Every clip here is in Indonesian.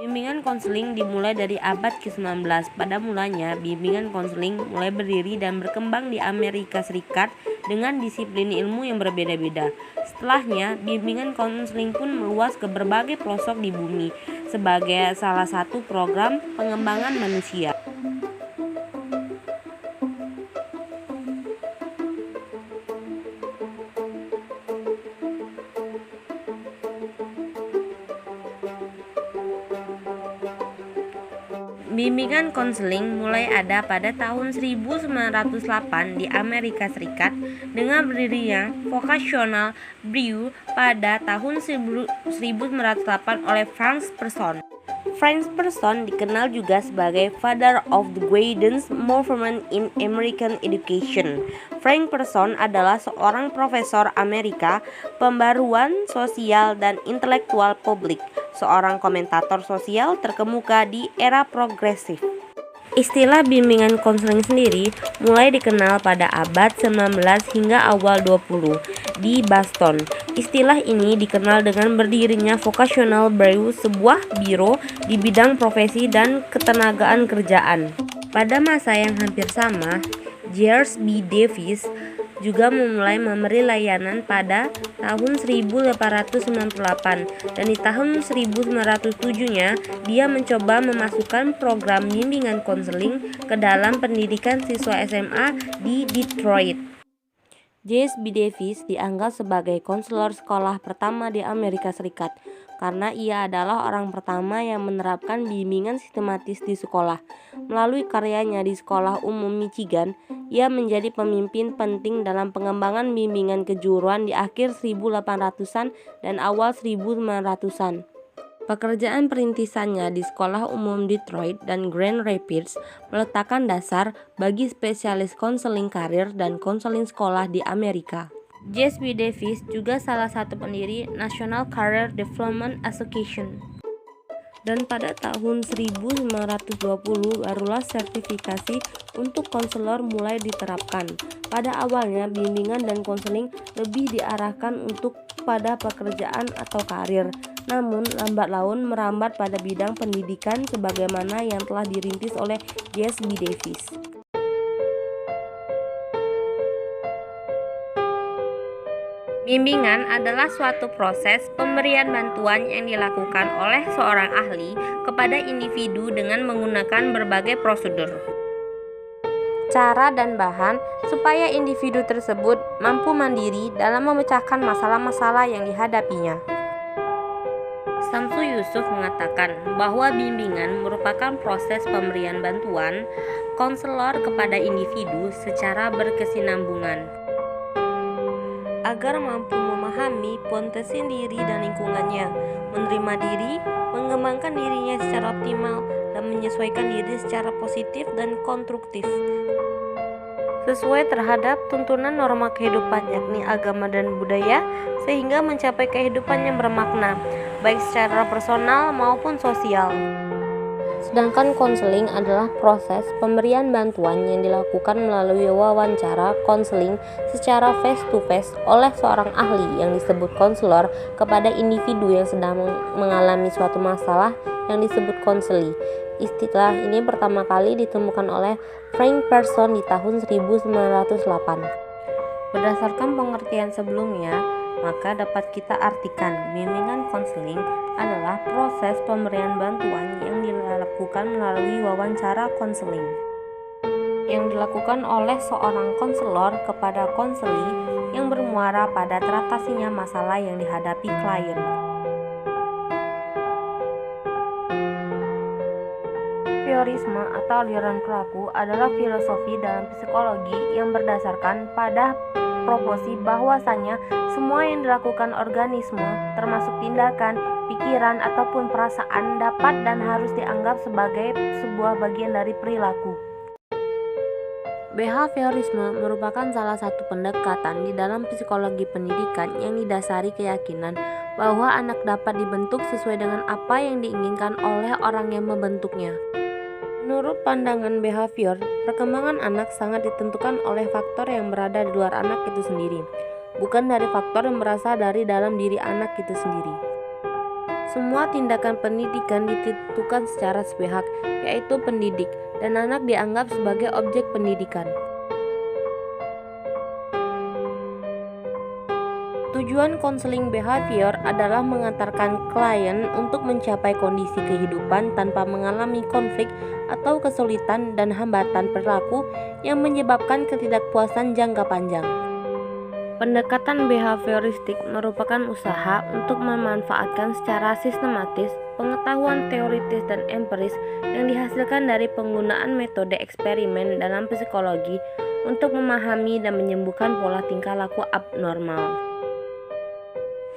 Bimbingan konseling dimulai dari abad ke-19. Pada mulanya, bimbingan konseling mulai berdiri dan berkembang di Amerika Serikat dengan disiplin ilmu yang berbeda-beda. Setelahnya, bimbingan konseling pun meluas ke berbagai pelosok di bumi sebagai salah satu program pengembangan manusia. Bimbingan konseling mulai ada pada tahun 1908 di Amerika Serikat dengan berdirinya Vocational Bureau pada tahun 1908 oleh Frank Person. Frank Person dikenal juga sebagai Father of the Guidance Movement in American Education. Frank Person adalah seorang profesor Amerika, pembaruan sosial dan intelektual publik, seorang komentator sosial terkemuka di era progresif. Istilah bimbingan konseling sendiri mulai dikenal pada abad 19 hingga awal 20 di Boston. Istilah ini dikenal dengan berdirinya Vocational Bureau, sebuah biro di bidang profesi dan ketenagaan kerjaan. Pada masa yang hampir sama, George B. Davis juga memulai memberi layanan pada tahun 1898 dan di tahun 1907-nya dia mencoba memasukkan program bimbingan konseling ke dalam pendidikan siswa SMA di Detroit. James B. Davis dianggap sebagai konselor sekolah pertama di Amerika Serikat karena ia adalah orang pertama yang menerapkan bimbingan sistematis di sekolah. Melalui karyanya di Sekolah Umum Michigan, ia menjadi pemimpin penting dalam pengembangan bimbingan kejuruan di akhir 1800-an dan awal 1900-an. Pekerjaan perintisannya di Sekolah Umum Detroit dan Grand Rapids meletakkan dasar bagi spesialis konseling karir dan konseling sekolah di Amerika. James B. Davis juga salah satu pendiri National Career Development Association. Dan pada tahun 1920 barulah sertifikasi untuk konselor mulai diterapkan. Pada awalnya bimbingan dan konseling lebih diarahkan untuk pada pekerjaan atau karir. Namun lambat laun merambat pada bidang pendidikan sebagaimana yang telah dirintis oleh James B. Davis. Bimbingan adalah suatu proses pemberian bantuan yang dilakukan oleh seorang ahli kepada individu dengan menggunakan berbagai prosedur, cara dan bahan supaya individu tersebut mampu mandiri dalam memecahkan masalah-masalah yang dihadapinya. Samsu Yusuf mengatakan bahwa bimbingan merupakan proses pemberian bantuan konselor kepada individu secara berkesinambungan agar mampu memahami potensi diri dan lingkungannya, menerima diri, mengembangkan dirinya secara optimal, dan menyesuaikan diri secara positif dan konstruktif sesuai terhadap tuntunan norma kehidupan yakni agama dan budaya, sehingga mencapai kehidupan yang bermakna baik secara personal maupun sosial. Sedangkan konseling adalah proses pemberian bantuan yang dilakukan melalui wawancara konseling secara face-to-face oleh seorang ahli yang disebut konselor kepada individu yang sedang mengalami suatu masalah yang disebut konseli. Istilah ini pertama kali ditemukan oleh Frank Person di tahun 1908. Berdasarkan pengertian sebelumnya, maka dapat kita artikan bimbingan konseling adalah proses pemberian bantuan yang dilakukan melalui wawancara konseling yang dilakukan oleh seorang konselor kepada konseli yang bermuara pada teratasinya masalah yang dihadapi klien. Priorisme atau aliran perilaku adalah filosofi dalam psikologi yang berdasarkan pada proporsi bahwasanya semua yang dilakukan organisme, termasuk tindakan, pikiran, ataupun perasaan dapat dan harus dianggap sebagai sebuah bagian dari perilaku. Behaviorisme merupakan salah satu pendekatan di dalam psikologi pendidikan yang didasari keyakinan bahwa anak dapat dibentuk sesuai dengan apa yang diinginkan oleh orang yang membentuknya. Menurut pandangan behavior, perkembangan anak sangat ditentukan oleh faktor yang berada di luar anak itu sendiri, bukan dari faktor yang berasal dari dalam diri anak itu sendiri. Semua tindakan pendidikan ditentukan secara sepihak, yaitu pendidik, dan anak dianggap sebagai objek pendidikan. Tujuan konseling behavior adalah mengantarkan klien untuk mencapai kondisi kehidupan tanpa mengalami konflik atau kesulitan dan hambatan perilaku yang menyebabkan ketidakpuasan jangka panjang. Pendekatan behavioristik merupakan usaha untuk memanfaatkan secara sistematis pengetahuan teoritis dan empiris yang dihasilkan dari penggunaan metode eksperimen dalam psikologi untuk memahami dan menyembuhkan pola tingkah laku abnormal.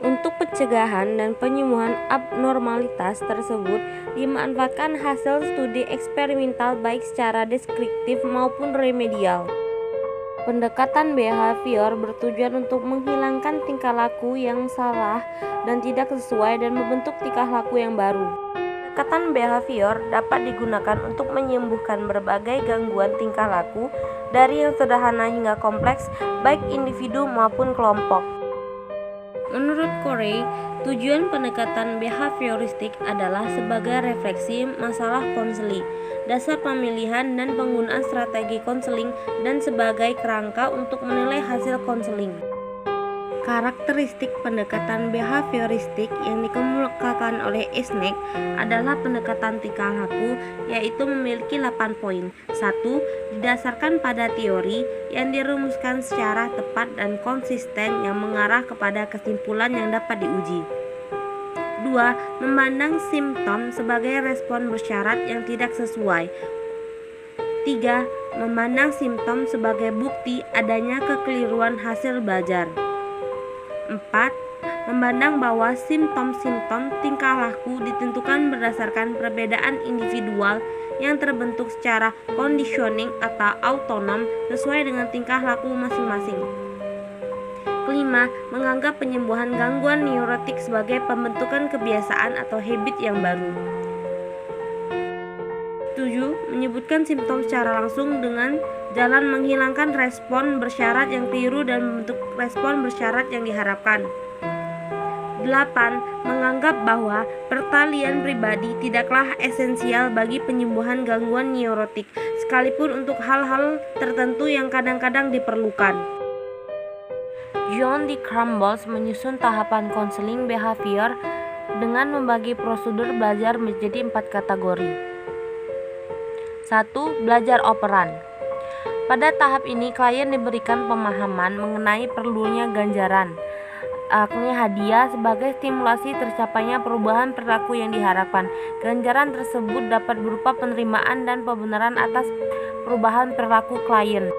Untuk pencegahan dan penyembuhan abnormalitas tersebut dimanfaatkan hasil studi eksperimental baik secara deskriptif maupun remedial. Pendekatan behavior bertujuan untuk menghilangkan tingkah laku yang salah dan tidak sesuai dan membentuk tingkah laku yang baru. Pendekatan behavior dapat digunakan untuk menyembuhkan berbagai gangguan tingkah laku dari yang sederhana hingga kompleks, baik individu maupun kelompok. Menurut Corey, tujuan pendekatan behavioristik adalah sebagai refleksi masalah konseling, dasar pemilihan dan penggunaan strategi konseling, dan sebagai kerangka untuk menilai hasil konseling. Karakteristik pendekatan behavioristik yang dikemukakan oleh Esnek adalah pendekatan tingkah laku, yaitu memiliki 8 poin. 1. Didasarkan pada teori yang dirumuskan secara tepat dan konsisten yang mengarah kepada kesimpulan yang dapat diuji. 2. Memandang simptom sebagai respon bersyarat yang tidak sesuai. 3. Memandang simptom sebagai bukti adanya kekeliruan hasil belajar. 4. Memandang bahwa simptom-simptom tingkah laku ditentukan berdasarkan perbedaan individual yang terbentuk secara conditioning atau autonom sesuai dengan tingkah laku masing-masing. 5. Menganggap penyembuhan gangguan neurotik sebagai pembentukan kebiasaan atau habit yang baru. 7. Menyebutkan simptom secara langsung dengan jalan menghilangkan respon bersyarat yang keliru dan membentuk respon bersyarat yang diharapkan. 8. Menganggap bahwa pertalian pribadi tidaklah esensial bagi penyembuhan gangguan neurotik, sekalipun untuk hal-hal tertentu yang kadang-kadang diperlukan. John D. Crumbles menyusun tahapan konseling behavior dengan membagi prosedur belajar menjadi 4 kategori. 1. Belajar operan. Pada tahap ini, klien diberikan pemahaman mengenai perlunya ganjaran, yakni hadiah sebagai stimulasi tercapainya perubahan perilaku yang diharapkan. Ganjaran tersebut dapat berupa penerimaan dan pembenaran atas perubahan perilaku klien.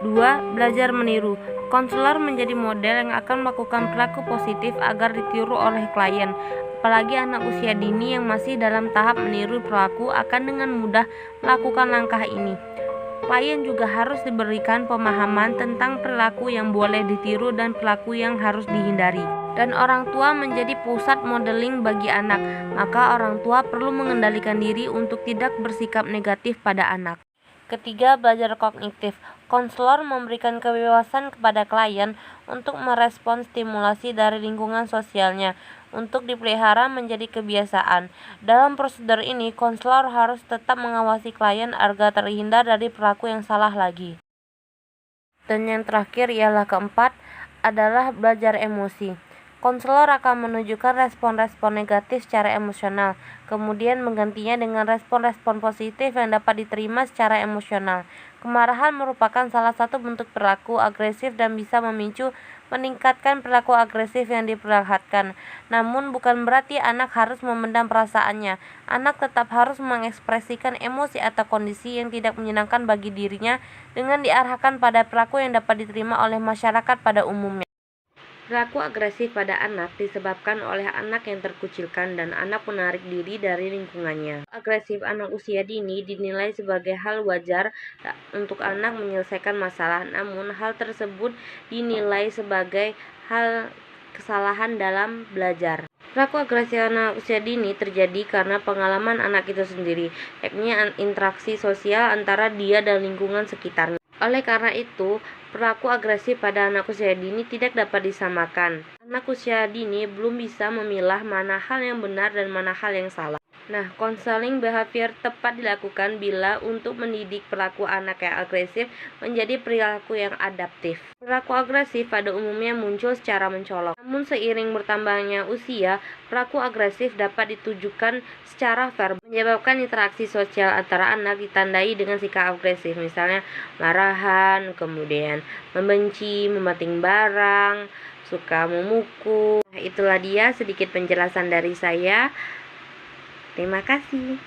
2. Belajar meniru. Konselor menjadi model yang akan melakukan perilaku positif agar ditiru oleh klien. Apalagi anak usia dini yang masih dalam tahap meniru perilaku akan dengan mudah melakukan langkah ini. Klien juga harus diberikan pemahaman tentang perilaku yang boleh ditiru dan perilaku yang harus dihindari. Dan orang tua menjadi pusat modeling bagi anak, maka orang tua perlu mengendalikan diri untuk tidak bersikap negatif pada anak. Ketiga, belajar kognitif. Konselor memberikan kebebasan kepada klien untuk merespons stimulasi dari lingkungan sosialnya untuk dipelihara menjadi kebiasaan. Dalam prosedur ini, konselor harus tetap mengawasi klien agar terhindar dari perilaku yang salah lagi. Dan yang terakhir ialah keempat adalah belajar emosi. Konselor akan menunjukkan respon-respon negatif secara emosional, kemudian menggantinya dengan respon-respon positif yang dapat diterima secara emosional. Kemarahan merupakan salah satu bentuk perilaku agresif dan bisa meningkatkan perilaku agresif yang diperlihatkan. Namun bukan berarti anak harus memendam perasaannya. Anak tetap harus mengekspresikan emosi atau kondisi yang tidak menyenangkan bagi dirinya dengan diarahkan pada perilaku yang dapat diterima oleh masyarakat pada umumnya. Perilaku agresif pada anak disebabkan oleh anak yang terkucilkan dan anak menarik diri dari lingkungannya. Agresif anak usia dini dinilai sebagai hal wajar untuk anak menyelesaikan masalah, namun hal tersebut dinilai sebagai hal kesalahan dalam belajar. Perilaku agresif anak usia dini terjadi karena pengalaman anak itu sendiri, yakni interaksi sosial antara dia dan lingkungan sekitarnya. Oleh karena itu, perilaku agresif pada anak usia dini tidak dapat disamakan. Anak usia dini belum bisa memilah mana hal yang benar dan mana hal yang salah. Nah, konseling behavior tepat dilakukan bila untuk mendidik perilaku anak yang agresif menjadi perilaku yang adaptif. Perilaku agresif pada umumnya muncul secara mencolok. Namun seiring bertambahnya usia, perilaku agresif dapat ditujukan secara verbal, menyebabkan interaksi sosial antara anak ditandai dengan sikap agresif, misalnya marahan, kemudian membenci, membanting barang, suka memukul. Nah, itulah dia sedikit penjelasan dari saya. Terima kasih.